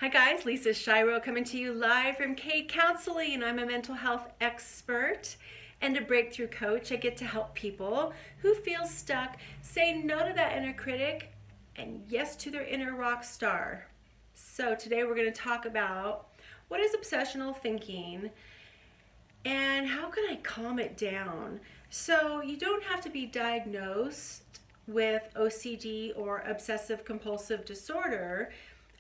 Hi guys, Lisa Shiro coming to you live from K Counseling. I'm a mental health expert and a breakthrough coach. I get to help people who feel stuck say no to that inner critic and yes to their inner rock star. So today we're going to talk about what is obsessional thinking and how can I calm it down. So you don't have to be diagnosed with OCD or obsessive compulsive disorder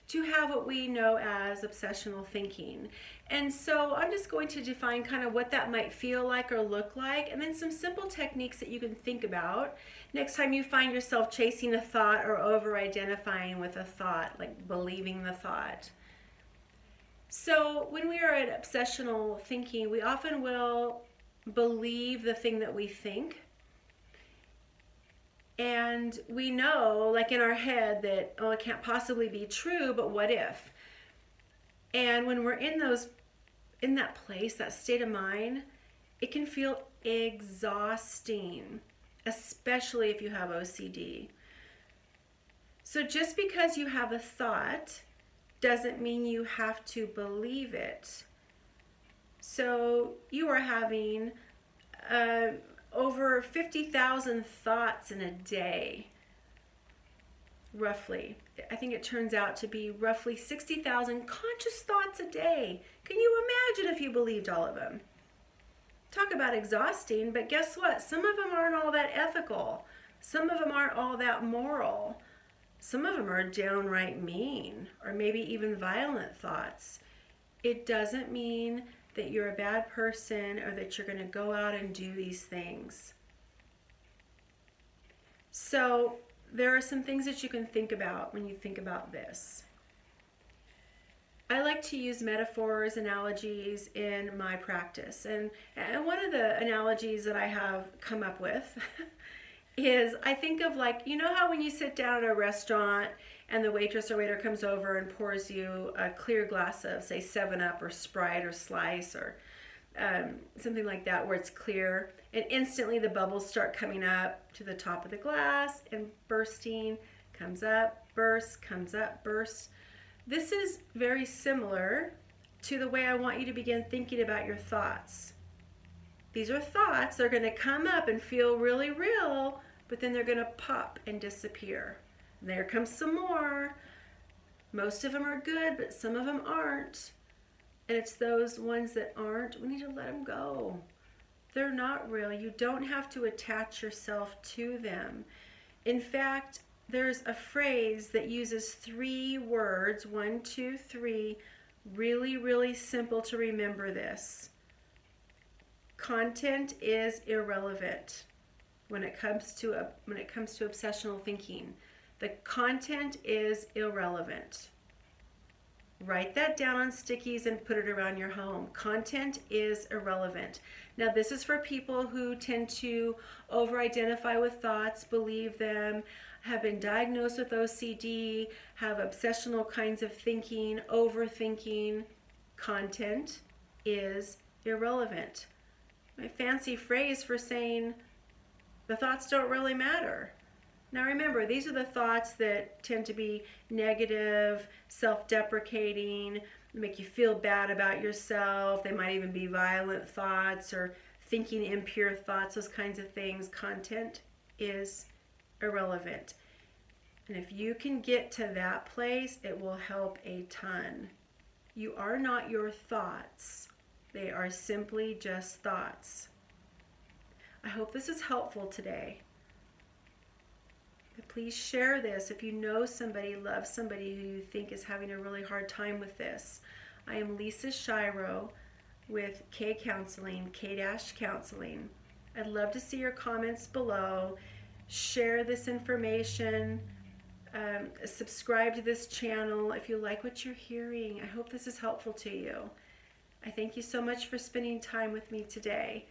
to have what we know as obsessional thinking. And so I'm just going to define kind of what that might feel like or look like, and then some simple techniques that you can think about next time you find yourself chasing a thought or over-identifying with a thought, like believing the thought. So when we are at obsessional thinking, we often will believe the thing that we think. And we know, like in our head, that, oh, it can't possibly be true, but what if? And when we're in that place, that state of mind, it can feel exhausting, especially if you have OCD. So just because you have a thought doesn't mean you have to believe it. So you are having over 50,000 thoughts in a day, roughly. I think it turns out to be roughly 60,000 conscious thoughts a day. Can you imagine if you believed all of them? Talk about exhausting, but guess what? Some of them aren't all that ethical. Some of them aren't all that moral. Some of them are downright mean, or maybe even violent thoughts. It doesn't mean that you're a bad person or that you're going to go out and do these things. So there are some things that you can think about when you think about this. I like to use metaphors, analogies in my practice. And one of the analogies that I have come up with is I think of, like, you know how when you sit down at a restaurant and the waitress or waiter comes over and pours you a clear glass of, say, 7-Up or Sprite or Slice or something like that where it's clear, and instantly the bubbles start coming up to the top of the glass and bursting, comes up, bursts, comes up, bursts. This is very similar to the way I want you to begin thinking about your thoughts. These are thoughts. They're going to come up and feel really real, but then they're going to pop and disappear. And there comes some more. Most of them are good, but some of them aren't. And it's those ones that aren't, we need to let them go. They're not real. You don't have to attach yourself to them. In fact, there's a phrase that uses 3 words, 1, 2, 3, really, really simple to remember this. Content is irrelevant when it comes to obsessional thinking. The content is irrelevant. Write that down on stickies and put it around your home. Content is irrelevant. Now, this is for people who tend to over-identify with thoughts, believe them, have been diagnosed with OCD, have obsessional kinds of thinking, overthinking. Content is irrelevant. My fancy phrase for saying the thoughts don't really matter. Now remember, these are the thoughts that tend to be negative, self-deprecating, make you feel bad about yourself. They might even be violent thoughts or thinking impure thoughts, those kinds of things. Content is irrelevant. And if you can get to that place, it will help a ton. You are not your thoughts. They are simply just thoughts. I hope this is helpful today. Please share this if you know somebody, love somebody who you think is having a really hard time with this. I am Lisa Shiro with K Counseling, K-Counseling. I'd love to see your comments below. Share this information. Subscribe to this channel if you like what you're hearing. I hope this is helpful to you. I thank you so much for spending time with me today.